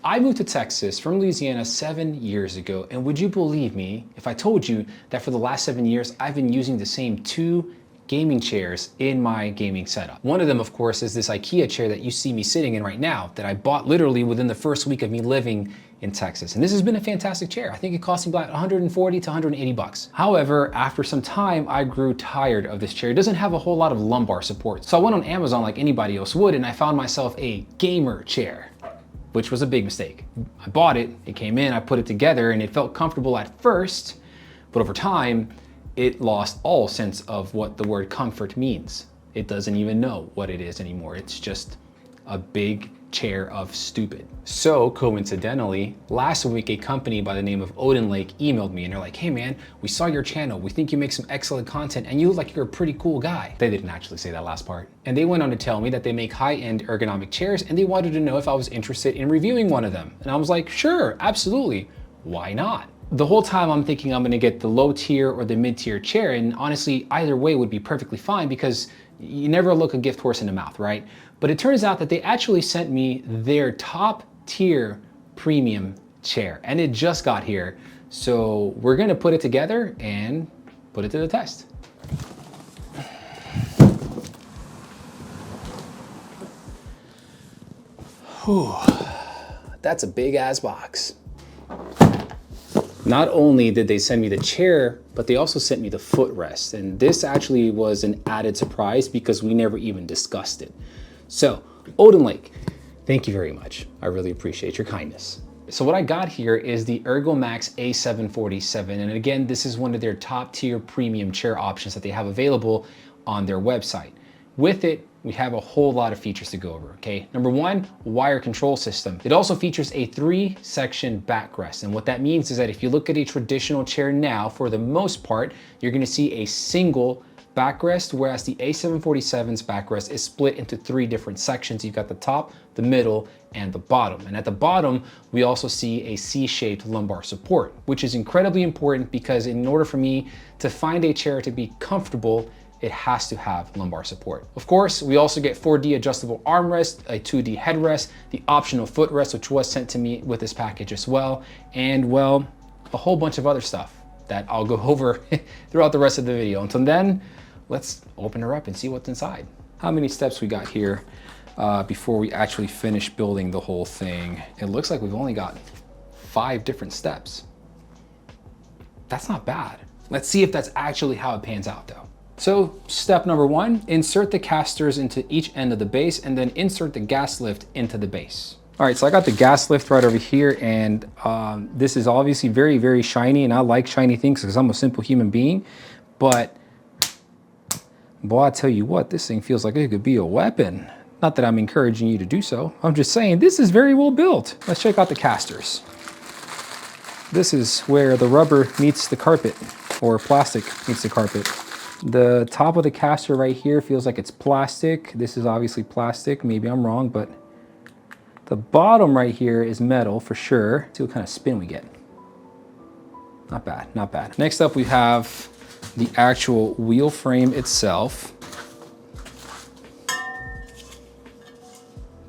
I moved to Texas from Louisiana 7 years ago, and would you believe me if I told you that for the last 7 years, I've been using the same 2 gaming chairs in my gaming setup. One of them, of course, is this Ikea chair that you see me sitting in right now that I bought literally within the first week of me living in Texas. And this has been a fantastic chair. I think it cost me about 140 to 180 bucks. However, after some time, I grew tired of this chair. It doesn't have a whole lot of lumbar support. So I went on Amazon like anybody else would, and I found myself a gamer chair, which was a big mistake. I bought it, it came in, I put it together, and it felt comfortable at first, but over time, it lost all sense of what the word comfort means. It doesn't even know what it is anymore. It's just a big chair of stupid. So coincidentally, last week a company by the name of OdinLake emailed me and they're like, hey man, we saw your channel. We think you make some excellent content and you look like you're a pretty cool guy. They didn't actually say that last part. And they went on to tell me that they make high-end ergonomic chairs and they wanted to know if I was interested in reviewing one of them. And I was like, sure, absolutely. Why not? The whole time I'm thinking I'm gonna get the low tier or the mid tier chair, and honestly, either way would be perfectly fine because you never look a gift horse in the mouth, right? But it turns out that they actually sent me their top tier premium chair and it just got here. So we're gonna put it together and put it to the test. Whew, that's a big ass box. Not only did they send me the chair, but they also sent me the footrest. And this actually was an added surprise because we never even discussed it. So, OdinLake, thank you very much. I really appreciate your kindness. So what I got here is the Ergo MAX A747. And again, this is one of their top tier premium chair options that they have available on their website. With it, we have a whole lot of features to go over, okay? Number one, wire control system. It also features a 3-section backrest. And what that means is that if you look at a traditional chair now, for the most part, you're gonna see a single backrest, whereas the A747's backrest is split into 3 different sections. You've got the top, the middle, and the bottom. And at the bottom, we also see a C-shaped lumbar support, which is incredibly important because in order for me to find a chair to be comfortable, it has to have lumbar support. Of course, we also get 4D adjustable armrest, a 2D headrest, the optional footrest, which was sent to me with this package as well, and well, a whole bunch of other stuff that I'll go over throughout the rest of the video. Until then, let's open her up and see what's inside. How many steps we got here before we actually finish building the whole thing? It looks like we've only got 5 different steps. That's not bad. Let's see if that's actually how it pans out though. So step number 1, insert the casters into each end of the base and then insert the gas lift into the base. All right, so I got the gas lift right over here and this is obviously very, very shiny and I like shiny things because I'm a simple human being, but boy, I tell you what, this thing feels like it could be a weapon. Not that I'm encouraging you to do so. I'm just saying this is very well built. Let's check out the casters. This is where the rubber meets the carpet or plastic meets the carpet. The top of the caster right here feels like it's plastic. This is obviously plastic. Maybe I'm wrong, but the bottom right here is metal for sure. Let's see what kind of spin we get. Not bad, not bad. Next up, we have the actual wheel frame itself.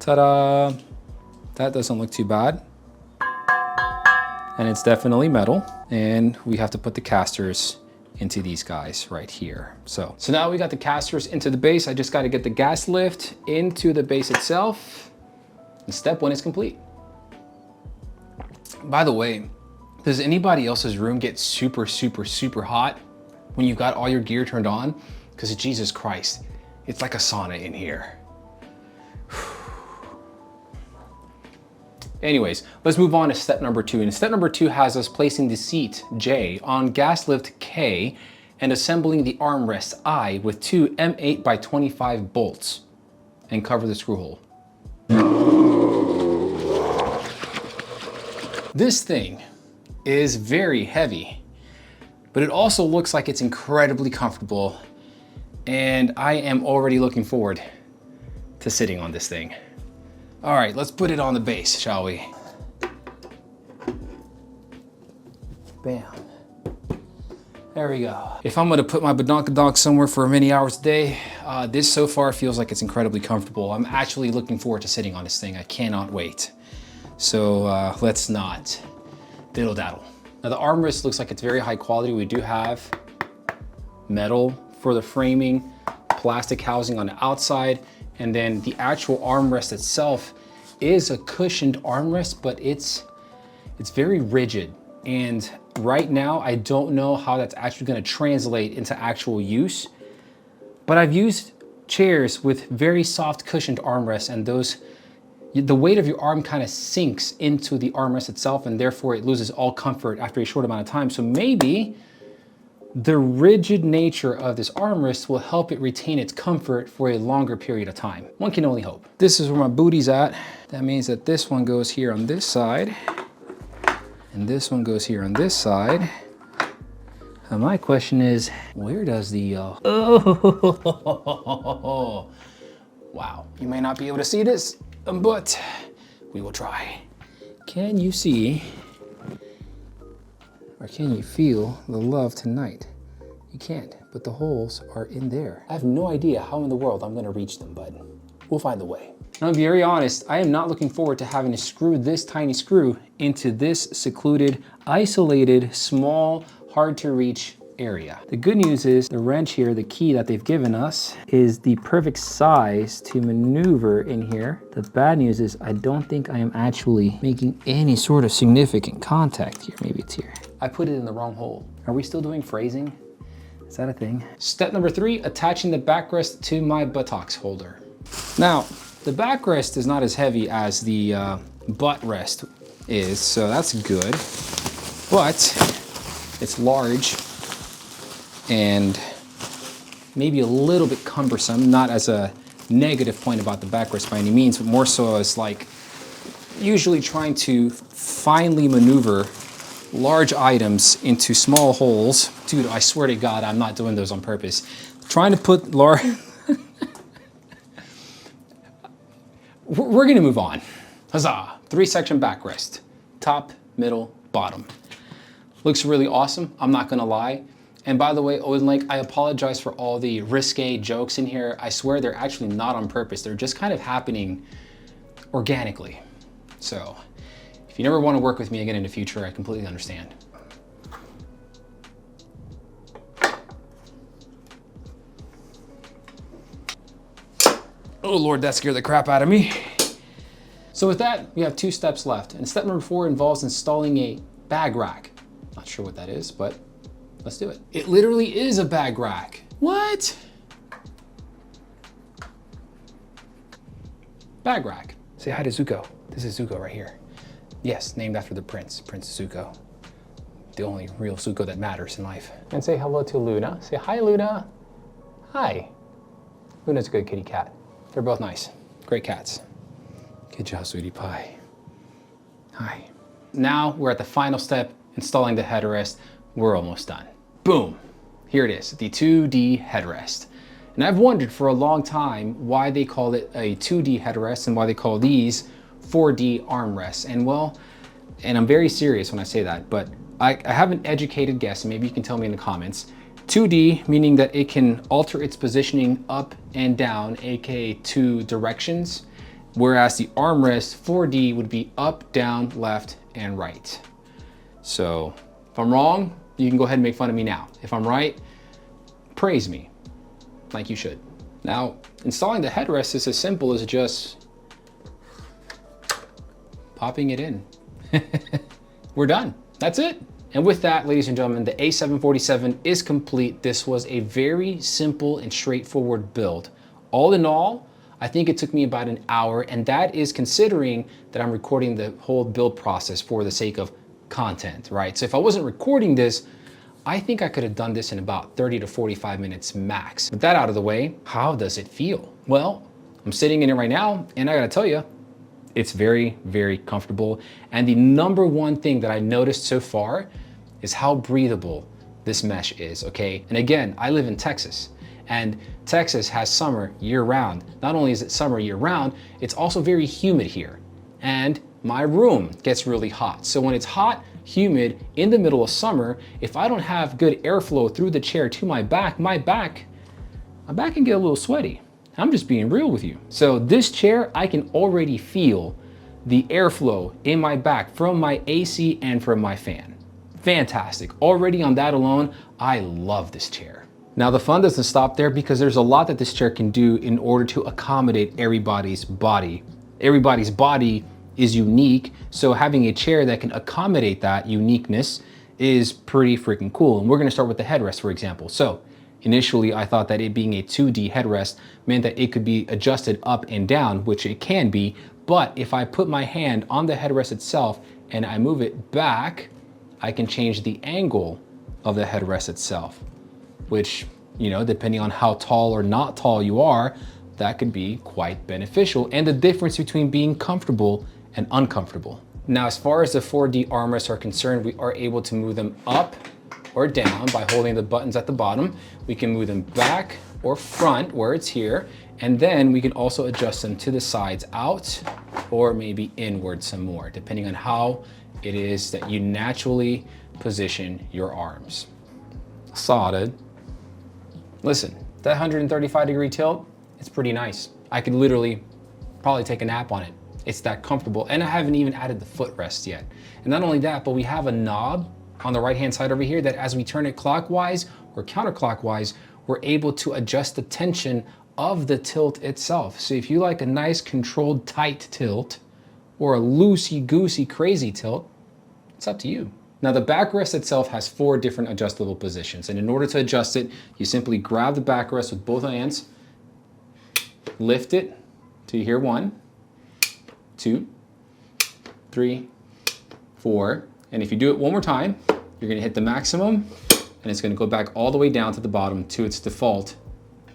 Ta-da! That doesn't look too bad. And it's definitely metal. And we have to put the casters into these guys right here. So now we got the casters into the base. I just got to get the gas lift into the base itself. And step 1 is complete. By the way, does anybody else's room get super, super, super hot when you've got all your gear turned on? Because Jesus Christ, it's like a sauna in here. Anyways, let's move on to step number 2. And step number 2 has us placing the seat J on gas lift K and assembling the armrest I with 2 M8 by 25 bolts and cover the screw hole. This thing is very heavy, but it also looks like it's incredibly comfortable. And I am already looking forward to sitting on this thing. All right, let's put it on the base, shall we? Bam. There we go. If I'm gonna put my badonkadonk somewhere for many hours a day, this so far feels like it's incredibly comfortable. I'm actually looking forward to sitting on this thing. I cannot wait. So let's not diddle daddle. Now the armrest looks like it's very high quality. We do have metal for the framing, plastic housing on the outside, and then the actual armrest itself is a cushioned armrest, but it's very rigid. And right now, I don't know how that's actually gonna translate into actual use, but I've used chairs with very soft cushioned armrests, and the weight of your arm kind of sinks into the armrest itself, and therefore it loses all comfort after a short amount of time. So maybe the rigid nature of this armrest will help it retain its comfort for a longer period of time. One can only hope. This is where my booty's at. That means that this one goes here on this side, and this one goes here on this side. And my question is, where does the, oh, wow. You may not be able to see this, but we will try. Can you see, or can you feel the love tonight? You can't, but the holes are in there. I have no idea how in the world I'm gonna reach them, but we'll find a way. Now, to be very honest, I am not looking forward to having to screw this tiny screw into this secluded, isolated, small, hard to reach area. The good news is the wrench here, the key that they've given us, is the perfect size to maneuver in here. The bad news is I don't think I am actually making any sort of significant contact here. Maybe it's here. I put it in the wrong hole. Are we still doing phrasing? Is that a thing? Step number 3, attaching the backrest to my buttocks holder. Now, the backrest is not as heavy as the butt rest is, so that's good, but it's large and maybe a little bit cumbersome, not as a negative point about the backrest by any means, but more so as like usually trying to finely maneuver large items into small holes. Dude, I swear to God, I'm not doing those on purpose. Trying to put large, we're gonna move on. Huzzah, 3-section backrest, top, middle, bottom. Looks really awesome, I'm not gonna lie. And by the way, OdinLake, I apologize for all the risque jokes in here. I swear they're actually not on purpose. They're just kind of happening organically. So if you never want to work with me again in the future, I completely understand. Oh Lord, that scared the crap out of me. So with that, we have 2 steps left. And step number 4 involves installing a bag rack. Not sure what that is, but let's do it. It literally is a bag rack. What? Bag rack. Say hi to Zuko. This is Zuko right here. Yes, named after the prince, Prince Zuko. The only real Zuko that matters in life. And say hello to Luna. Say hi, Luna. Hi. Luna's a good kitty cat. They're both nice. Great cats. Good job, sweetie pie. Hi. Now we're at the final step, installing the headrest. We're almost done. Boom. Here it is, the 2D headrest. And I've wondered for a long time why they call it a 2D headrest and why they call these 4D armrests. And well, and I'm very serious when I say that, but I have an educated guess, and maybe you can tell me in the comments. 2D, meaning that it can alter its positioning up and down, aka 2 directions, whereas the armrest 4D would be up, down, left, and right. So if I'm wrong, you can go ahead and make fun of me now. If I'm right, praise me, like you should. Now, installing the headrest is as simple as just popping it in. We're done, that's it. And with that, ladies and gentlemen, the A747 is complete. This was a very simple and straightforward build. All in all, I think it took me about an hour, and that is considering that I'm recording the whole build process for the sake of content, right? So if I wasn't recording this, I think I could have done this in about 30 to 45 minutes max. With that out of the way, how does it feel? Well, I'm sitting in it right now, and I gotta tell you, it's very, very comfortable. And the number one thing that I noticed so far is how breathable this mesh is, okay? And again, I live in Texas, and Texas has summer year round. Not only is it summer year round, it's also very humid here. And my room gets really hot. So when it's hot, humid, in the middle of summer, if I don't have good airflow through the chair to my back can get a little sweaty. I'm just being real with you. So this chair, I can already feel the airflow in my back from my AC and from my fan. Fantastic. Already on that alone, I love this chair. Now the fun doesn't stop there because there's a lot that this chair can do in order to accommodate everybody's body. Everybody's body is unique, so having a chair that can accommodate that uniqueness is pretty freaking cool. And we're gonna start with the headrest, for example. So initially I thought that it being a 2D headrest meant that it could be adjusted up and down, which it can be, but if I put my hand on the headrest itself and I move it back, I can change the angle of the headrest itself, which, you know, depending on how tall or not tall you are, that could be quite beneficial, and the difference between being comfortable and uncomfortable. Now, as far as the 4D armrests are concerned, we are able to move them up or down by holding the buttons at the bottom. We can move them back or front where it's here, and then we can also adjust them to the sides out or maybe inward some more, depending on how it is that you naturally position your arms. Solid. Listen, that 135-degree tilt, it's pretty nice. I could literally probably take a nap on it. It's that comfortable, and I haven't even added the footrest yet. And not only that, but we have a knob on the right-hand side over here that as we turn it clockwise or counterclockwise, we're able to adjust the tension of the tilt itself. So if you like a nice controlled tight tilt or a loosey-goosey crazy tilt, it's up to you. Now the backrest itself has 4 different adjustable positions, and in order to adjust it, you simply grab the backrest with both hands, lift it till you hear 1, 2, 3, 4, and if you do it one more time, you're gonna hit the maximum, and it's gonna go back all the way down to the bottom to its default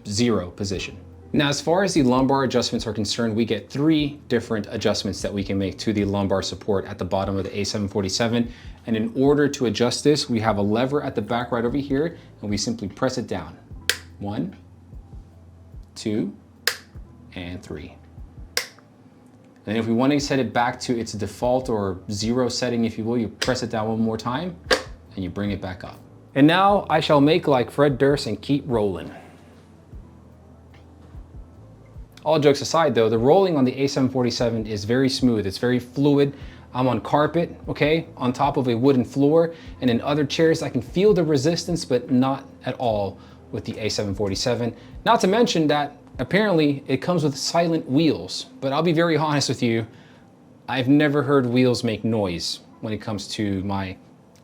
0 position. Now, as far as the lumbar adjustments are concerned, we get 3 different adjustments that we can make to the lumbar support at the bottom of the A747. And in order to adjust this, we have a lever at the back right over here, and we simply press it down. 1, 2, and 3. And if we want to set it back to its default or 0 setting, if you will, you press it down one more time, and you bring it back up. And now I shall make like Fred Durst and keep rolling. All jokes aside though, the rolling on the A747 is very smooth. It's very fluid. I'm on carpet, okay, on top of a wooden floor, and in other chairs I can feel the resistance, but not at all with the A747. Not to mention that apparently it comes with silent wheels, but I'll be very honest with you, I've never heard wheels make noise when it comes to my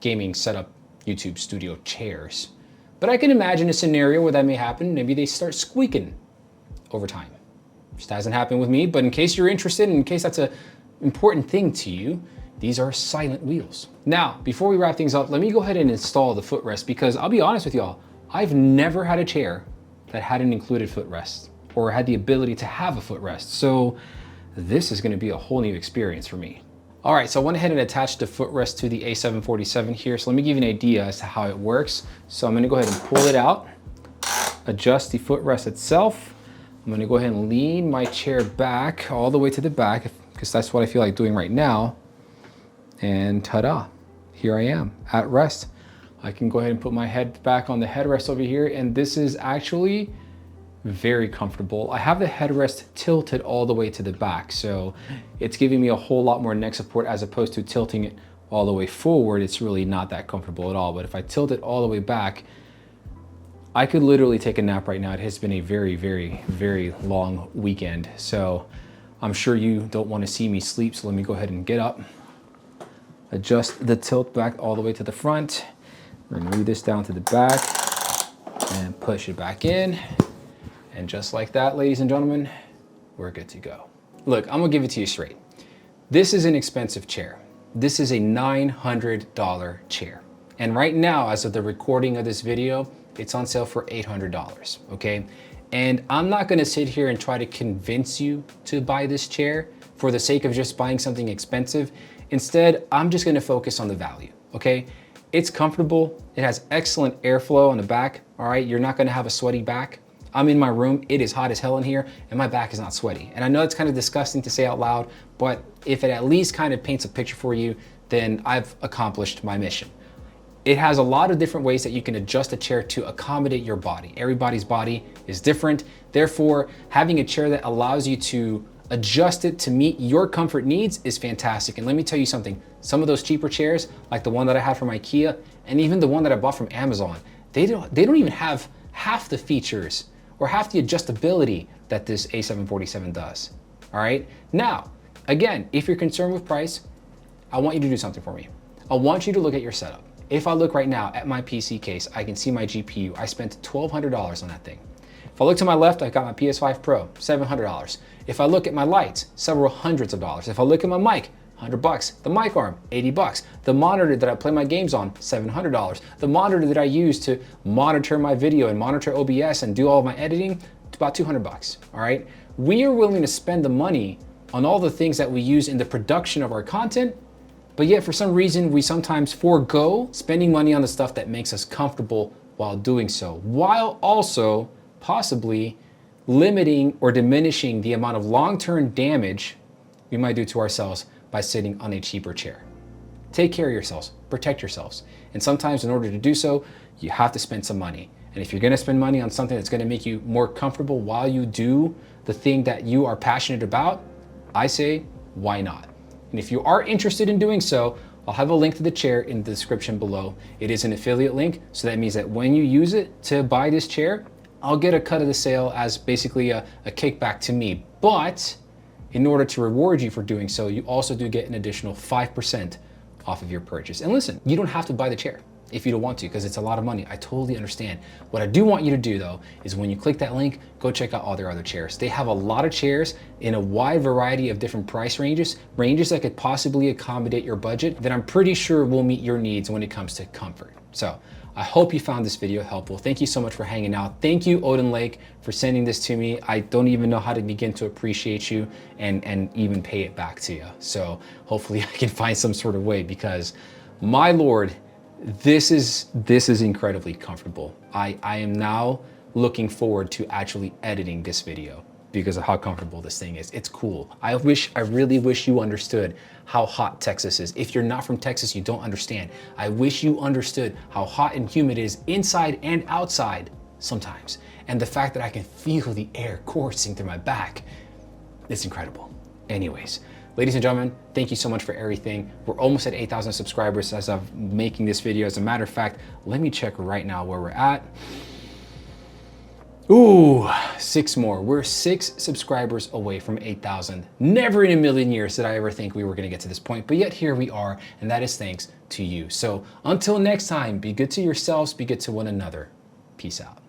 gaming setup YouTube studio chairs. But I can imagine a scenario where that may happen. Maybe they start squeaking over time. Just hasn't happened with me, but in case you're interested, in case that's an important thing to you, these are silent wheels. Now, before we wrap things up, let me go ahead and install the footrest, because I'll be honest with y'all, I've never had a chair that had an included footrest or had the ability to have a footrest. So this is gonna be a whole new experience for me. All right, so I went ahead and attached the footrest to the A747 here. So let me give you an idea as to how it works. So I'm gonna go ahead and pull it out, adjust the footrest itself. I'm gonna go ahead and lean my chair back all the way to the back, because that's what I feel like doing right now. And ta-da, here I am at rest. I can go ahead and put my head back on the headrest over here, and this is actually very comfortable. I have the headrest tilted all the way to the back, so it's giving me a whole lot more neck support as opposed to tilting it all the way forward. It's really not that comfortable at all, but if I tilt it all the way back, I could literally take a nap right now. It has been a very, very, very long weekend, so I'm sure you don't want to see me sleep, so let me go ahead and get up, adjust the tilt back all the way to the front, remove this down to the back, and push it back in. And just like that, ladies and gentlemen, we're good to go. Look, I'm gonna give it to you straight. This is an expensive chair. This is a $900 chair. And right now, as of the recording of this video, it's on sale for $800, okay? And I'm not gonna sit here and try to convince you to buy this chair for the sake of just buying something expensive. Instead, I'm just gonna focus on the value, okay? It's comfortable, it has excellent airflow on the back, all right? You're not gonna have a sweaty back. I'm in my room, it is hot as hell in here, and my back is not sweaty. And I know it's kind of disgusting to say out loud, but if it at least kind of paints a picture for you, then I've accomplished my mission. It has a lot of different ways that you can adjust a chair to accommodate your body. Everybody's body is different. Therefore, having a chair that allows you to adjust it to meet your comfort needs is fantastic. And let me tell you something, some of those cheaper chairs, like the one that I have from Ikea, and even the one that I bought from Amazon, they don't even have half the features or half the adjustability that this A747 does. All right. Now, again, if you're concerned with price, I want you to do something for me. I want you to look at your setup. If I look right now at my PC case, I can see my GPU. I spent $1,200 on that thing. If I look to my left, I got my PS5 Pro, $700. If I look at my lights, several hundreds of dollars. If I look at my mic, $100. The mic arm, $80. The monitor that I play my games on, $700. The monitor that I use to monitor my video and monitor OBS and do all of my editing, it's about $200. All right. We are willing to spend the money on all the things that we use in the production of our content, but yet for some reason we sometimes forego spending money on the stuff that makes us comfortable while doing so, while also possibly limiting or diminishing the amount of long-term damage we might do to ourselves by sitting on a cheaper chair. Take care of yourselves, protect yourselves. And sometimes in order to do so, you have to spend some money. And if you're gonna spend money on something that's gonna make you more comfortable while you do the thing that you are passionate about, I say, why not? And if you are interested in doing so, I'll have a link to the chair in the description below. It is an affiliate link, so that means that when you use it to buy this chair, I'll get a cut of the sale as basically a kickback to me. But in order to reward you for doing so, you also do get an additional 5% off of your purchase. And listen, you don't have to buy the chair if you don't want to, because it's a lot of money. I totally understand. What I do want you to do though, is when you click that link, go check out all their other chairs. They have a lot of chairs in a wide variety of different price ranges that could possibly accommodate your budget that I'm pretty sure will meet your needs when it comes to comfort. So I hope you found this video helpful. Thank you so much for hanging out. Thank you, OdinLake, for sending this to me. I don't even know how to begin to appreciate you and even pay it back to you. So hopefully I can find some sort of way, because my Lord, this is incredibly comfortable. I am now looking forward to actually editing this video because of how comfortable this thing is. It's cool. I really wish you understood how hot Texas is. If you're not from Texas, you don't understand. I wish you understood how hot and humid it is inside and outside sometimes. And the fact that I can feel the air coursing through my back, it's incredible. Anyways, ladies and gentlemen, thank you so much for everything. We're almost at 8,000 subscribers as of making this video. As a matter of fact, let me check right now where we're at. Ooh, 6 more. We're 6 subscribers away from 8,000. Never in a million years did I ever think we were gonna get to this point, but yet here we are, and that is thanks to you. So until next time, be good to yourselves, be good to one another. Peace out.